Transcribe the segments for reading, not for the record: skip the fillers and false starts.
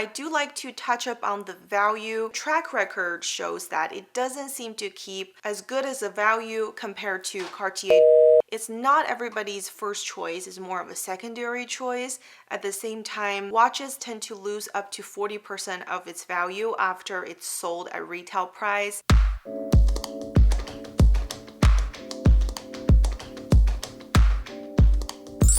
I do like to touch up on the value. Track record shows that it doesn't seem to keep as good as a value compared to Cartier. It's not everybody's first choice, it's more of a secondary choice. At the same time, watches tend to lose up to 40% of its value after it's sold at retail price.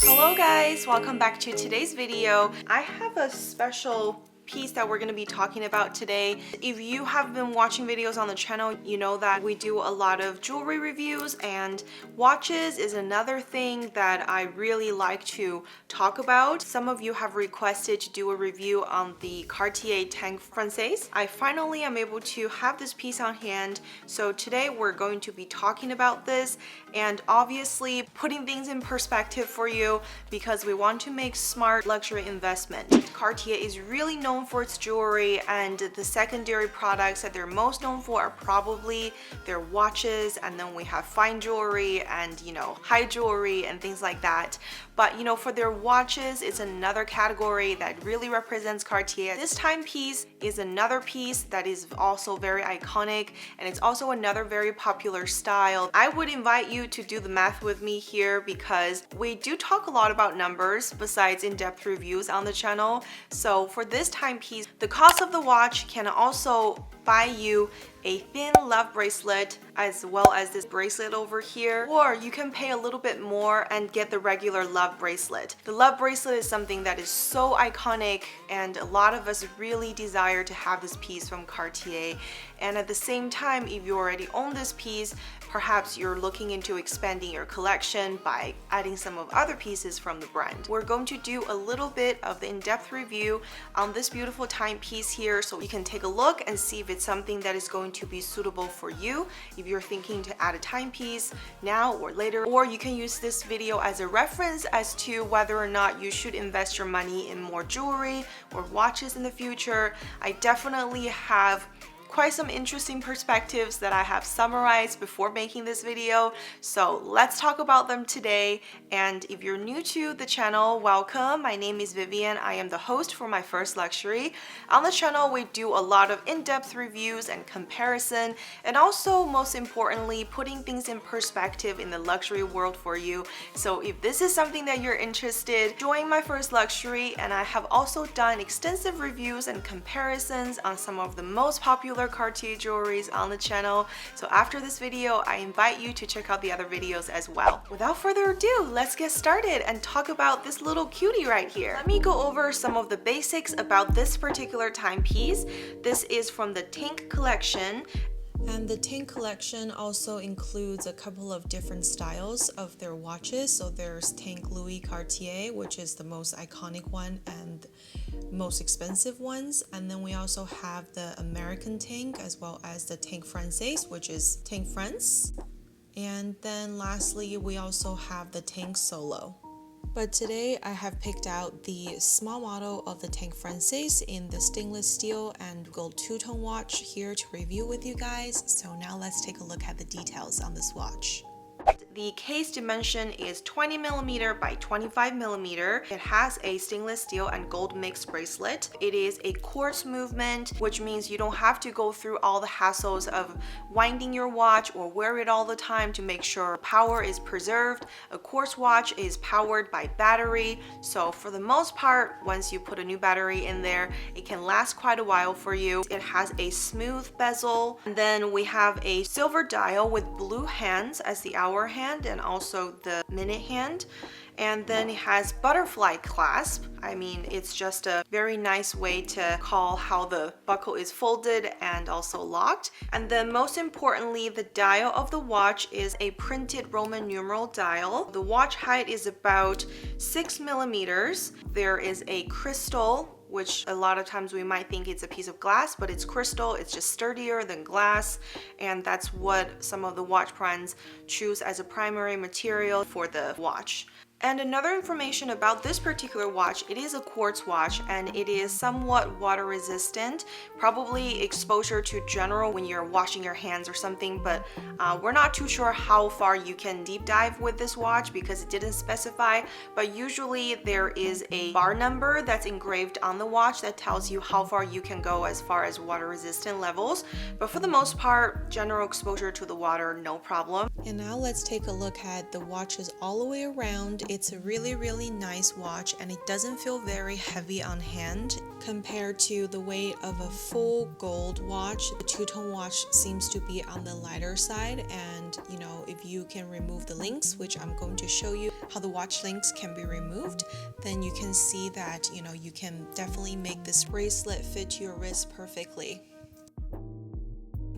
Hello guys, welcome back to today's video. I have a special piece that we're going to be talking about today. If you have been watching videos on the channel, you know that we do a lot of jewelry reviews, and watches is another thing that I really like to talk about. Some of you have requested to do a review on the Cartier Tank Française. I finally am able to have this piece on hand, so today we're going to be talking about this and obviously putting things in perspective for you because we want to make smart luxury investment. Cartier is really known for its jewelry, and the secondary products that they're most known for are probably their watches, and then we have fine jewelry and high jewelry and things like that. But for their watches, it's another category that really represents Cartier. This timepiece is another piece that is also very iconic, and it's also another very popular style. I would invite you to do the math with me here because we do talk a lot about numbers besides in-depth reviews on the channel. So for this timepiece, the cost of the watch can also buy you a thin love bracelet as well as this bracelet over here, or you can pay a little bit more and get the regular love bracelet. The love bracelet is something that is so iconic, and a lot of us really desire to have this piece from Cartier. And at the same time, if you already own this piece, perhaps you're looking into expanding your collection by adding some of other pieces from the brand. We're going to do a little bit of the in-depth review on this beautiful timepiece here, so you can take a look and see if it's something that is going to be suitable for you. If you're thinking to add a timepiece now or later, or you can use this video as a reference as to whether or not you should invest your money in more jewelry or watches in the future. I definitely have quite some interesting perspectives that I have summarized before making this video, so let's talk about them today. And if you're new to the channel, welcome. My name is Vivian. I am the host for My First Luxury. On the channel, we do a lot of in-depth reviews and comparison, and also most importantly, putting things in perspective in the luxury world for you. So if this is something that you're interested, join My First Luxury. And I have also done extensive reviews and comparisons on some of the most popular Cartier jewelries on the channel. So after this video, I invite you to check out the other videos as well. Without further ado, let's get started and talk about this little cutie right here. Let me go over some of the basics about this particular timepiece. This is from the Tank collection. And the Tank collection also includes a couple of different styles of their watches. So there's Tank Louis Cartier, which is the most iconic one and most expensive ones. And then we also have the American Tank as well as the Tank Française, which is Tank France. And then lastly, we also have the Tank Solo. But today I have picked out the small model of the Tank Française in the stainless steel and gold two-tone watch here to review with you guys. So now let's take a look at the details on this watch. The case dimension is 20mm by 25mm. It has a stainless steel and gold mixed bracelet. It is a quartz movement, which means you don't have to go through all the hassles of winding your watch or wear it all the time to make sure power is preserved. A quartz watch is powered by battery, so for the most part, once you put a new battery in there, it can last quite a while for you. It has a smooth bezel, and then we have a silver dial with blue hands as the hour hand and also the minute hand. And then it has butterfly clasp. I mean, it's just a very nice way to call how the buckle is folded and also locked. And then most importantly, the dial of the watch is a printed Roman numeral dial. The watch height is about 6mm. There is a crystal, which a lot of times we might think it's a piece of glass, but it's crystal. It's just sturdier than glass, and that's what some of the watch brands choose as a primary material for the watch. And another information about this particular watch, it is a quartz watch and it is somewhat water resistant, probably exposure to general when you're washing your hands or something, but we're not too sure how far you can deep dive with this watch because it didn't specify, but usually there is a bar number that's engraved on the watch that tells you how far you can go as far as water resistant levels, but for the most part, general exposure to the water, no problem. And now let's take a look at the watches all the way around. It's a really nice watch and it doesn't feel very heavy on hand compared to the weight of a full gold watch. The two-tone watch seems to be on the lighter side, and you know, if you can remove the links, which I'm going to show you how the watch links can be removed, then you can see that, you know, you can definitely make this bracelet fit to your wrist perfectly.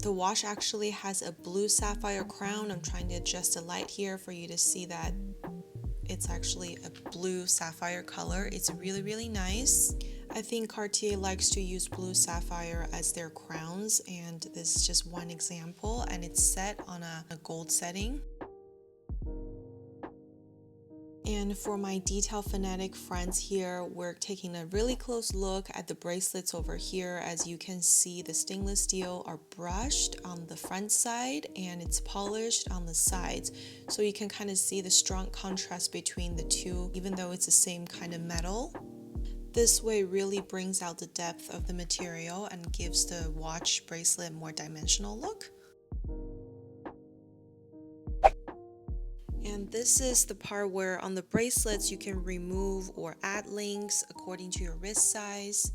The watch actually has a blue sapphire crown. I'm trying to adjust the light here for you to see that it's actually a blue sapphire color. It's really nice. I think Cartier likes to use blue sapphire as their crowns, and this is just one example, and it's set on a gold setting. And for my detail fanatic friends here, we're taking a really close look at the bracelets over here. As you can see, the stainless steel are brushed on the front side and it's polished on the sides. So you can kind of see the strong contrast between the two, even though it's the same kind of metal. This way really brings out the depth of the material and gives the watch bracelet a more dimensional look. And this is the part where on the bracelets you can remove or add links according to your wrist size.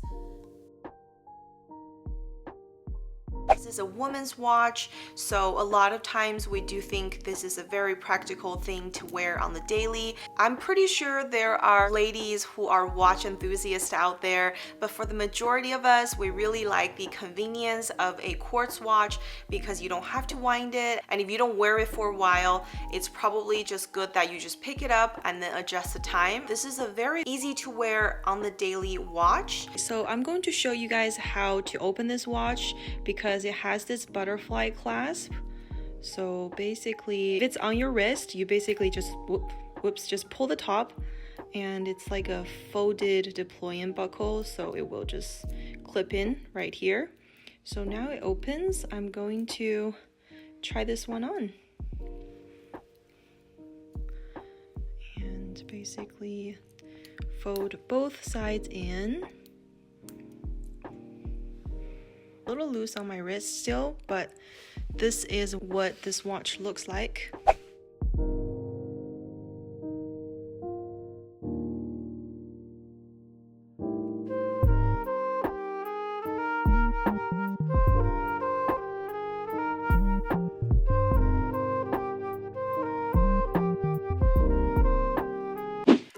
This is a woman's watch, so a lot of times we do think this is a very practical thing to wear on the daily. I'm pretty sure there are ladies who are watch enthusiasts out there, but for the majority of us, we really like the convenience of a quartz watch because you don't have to wind it, and if you don't wear it for a while, it's probably just good that you just pick it up and then adjust the time. This is a very easy to wear on the daily watch. So I'm going to show you guys how to open this watch because it has this butterfly clasp. So basically, if it's on your wrist, you basically just just pull the top, and it's like a folded deployant buckle, so it will just clip in right here. So now it opens. I'm going to try this one on. And basically fold both sides in. A little loose on my wrist still, but this is what this watch looks like.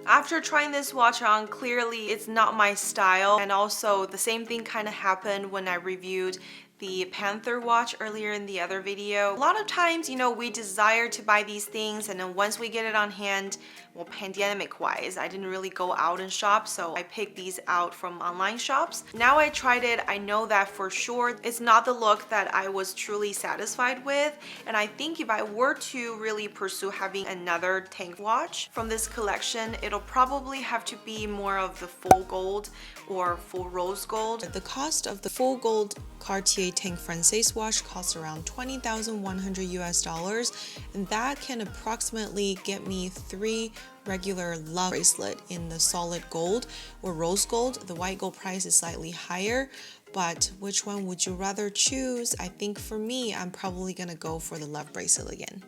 After trying this watch on, clearly it's not my style, and also the same thing kind of happened when I reviewed the Panther watch earlier in the other video. A lot of times, you know, we desire to buy these things, and then once we get it on hand, well, pandemic wise, I didn't really go out and shop, so I picked these out from online shops. Now I tried it, I know that for sure it's not the look that I was truly satisfied with, and I think if I were to really pursue having another Tank watch from this collection, it'll probably have to be more of the full gold or full rose gold. The cost of the full gold Cartier Tank Française watch costs around $20,100 US, and that can approximately get me 3 regular love bracelet in the solid gold or rose gold. The white gold price is slightly higher, but which one would you rather choose? I think for me, I'm probably gonna go for the love bracelet again.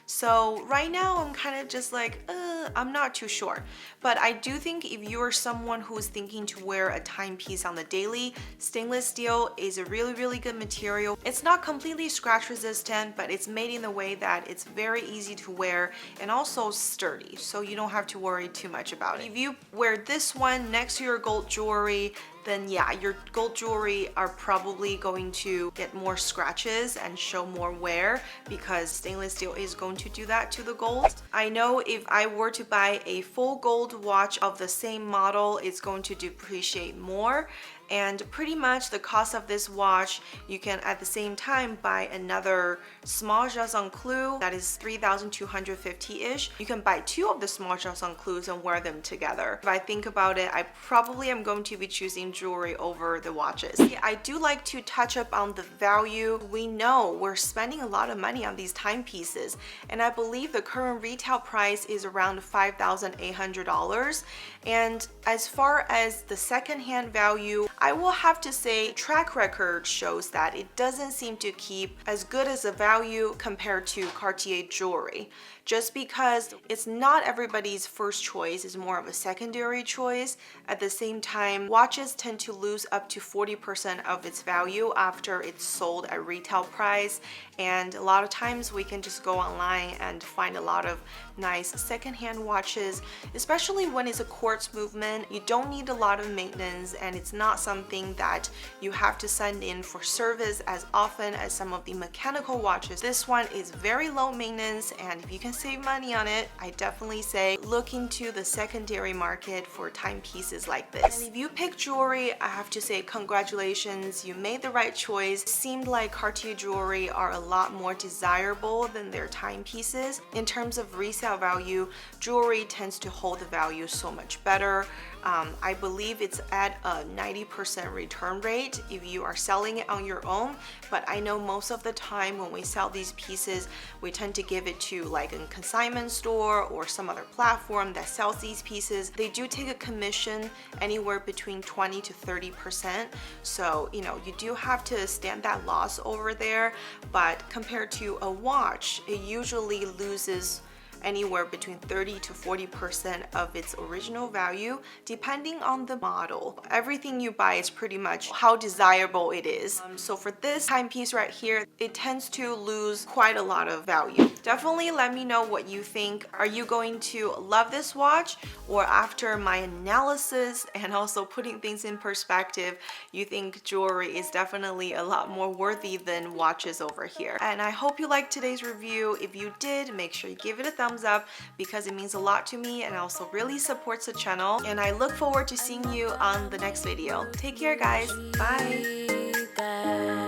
So right now I'm kind of just like, I'm not too sure. But I do think if you are someone who is thinking to wear a timepiece on the daily, stainless steel is a really good material. It's not completely scratch resistant, but it's made in a way that it's very easy to wear and also sturdy, so you don't have to worry too much about it. If you wear this one next to your gold jewelry, then yeah, your gold jewelry are probably going to get more scratches and show more wear because stainless steel is going to do that to the gold. I know if I were to buy a full gold watch of the same model, it's going to depreciate more, and pretty much the cost of this watch, you can at the same time buy another small Jason Clou that is 3,250-ish. You can buy two of the small Jason Clous and wear them together. If I think about it, I probably am going to be choosing jewelry over the watches. I do like to touch up on the value. We know we're spending a lot of money on these timepieces, and I believe the current retail price is around $5,800. And as far as the secondhand value, I will have to say track record shows that it doesn't seem to keep as good as a value compared to Cartier jewelry. Just because it's not everybody's first choice, it's more of a secondary choice. At the same time, watches tend to lose up to 40% of its value after it's sold at retail price, and a lot of times we can just go online and find a lot of nice secondhand watches, especially when it's a quartz movement. You don't need a lot of maintenance, and it's not something that you have to send in for service as often as some of the mechanical watches. This one is very low maintenance, and if you can save money on it, I definitely say look into the secondary market for timepieces like this. And if you pick jewelry, I have to say congratulations, you made the right choice. It seemed like Cartier jewelry are a lot more desirable than their timepieces. In terms of resale value, jewelry tends to hold the value so much better. I believe it's at a 90% return rate if you are selling it on your own, but I know most of the time when we sell these pieces, we tend to give it to like a consignment store or some other platform that sells these pieces. They do take a commission anywhere between 20 to 30%, so you know, you do have to stand that loss over there, but compared to a watch, it usually loses anywhere between 30 to 40% of its original value, depending on the model. Everything you buy is pretty much how desirable it is. So for this timepiece right here, it tends to lose quite a lot of value. Definitely let me know what you think. Are you going to love this watch, or after my analysis and also putting things in perspective, you think jewelry is definitely a lot more worthy than watches over here? And I hope you liked today's review. If you did, make sure you give it a thumbs up because it means a lot to me and also really supports the channel. And I look forward to seeing you on the next video. Take care, guys. Bye.